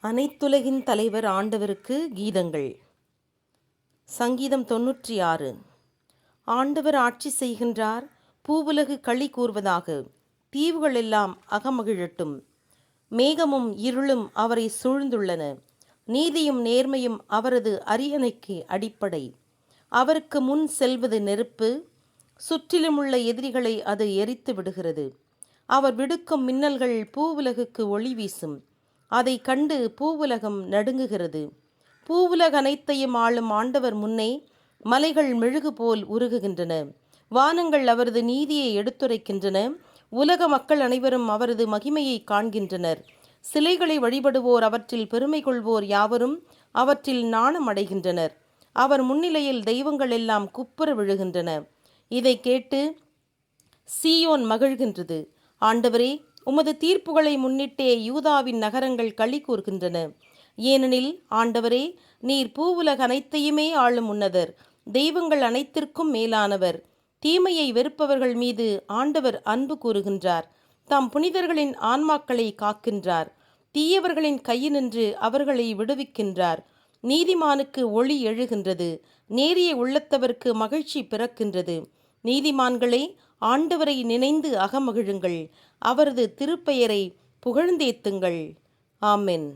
அனைத்துலகின் தலைவர் ஆண்டவருக்கு கீதங்கள். சங்கீதம் 96. ஆண்டவர் ஆட்சி செய்கின்றார், பூவுலகு களி கூர்வதாக. தீவுகள் எல்லாம் அகமகிழட்டும். மேகமும் இருளும் அவரை சூழ்ந்துள்ளன. நீதியும் நேர்மையும் அவரது அரியணைக்கு அடிப்படை. அவருக்கு முன் செல்வது நெருப்பு, சுற்றிலுமுள்ள எதிரிகளை அது எரித்து விடுகிறது. அவர் விடுக்கும் மின்னல்கள் பூவுலகுக்கு ஒளி வீசும். அதை கண்டு பூவுலகம் நடுங்குகிறது. பூவுலக அனைத்தையும் ஆளும் ஆண்டவர் முன்னே மலைகள் மெழுகு போல் உருகுகின்றன. வானங்கள் அவரது நீதியை எடுத்துரைக்கின்றன. உலக மக்கள் அனைவரும் அவரது மகிமையை காண்கின்றனர். சிலைகளை வழிபடுவோர், அவற்றில் பெருமை கொள்வோர் யாவரும் அவற்றில் நாணம் அடைகின்றனர். அவர் முன்னிலையில் தெய்வங்கள் எல்லாம் குப்புற விழுகின்றன. இதை கேட்டு சீயோன் மகிழ்கின்றது. ஆண்டவரே, உமது தீர்ப்புகளை முன்னிட்டே யூதாவின் நகரங்கள் களி கூர்கின்றன. ஏனெனில் ஆண்டவரே, நீர் பூவுலக அனைத்தையுமே ஆளும் உன்னதர். தெய்வங்கள் அனைத்திற்கும் மேலானவர். தீமையை வெறுப்பவர்கள் மீது ஆண்டவர் அன்பு கூறுகின்றார். தாம் புனிதர்களின் ஆன்மாக்களை காக்கின்றார். தீயவர்களின் கையினின்று அவர்களை விடுவிக்கின்றார். நீதிமானுக்கு ஒளி எழுகின்றது. நேரிய உள்ளத்தவர்க்கு மகிழ்ச்சி பிறக்கின்றது. நீதிமான்களே, ஆண்டவரை நினைந்து அகமகிழுங்கள். அவரது திருப்பெயரை புகழ்ந்தேத்துங்கள். ஆமென்.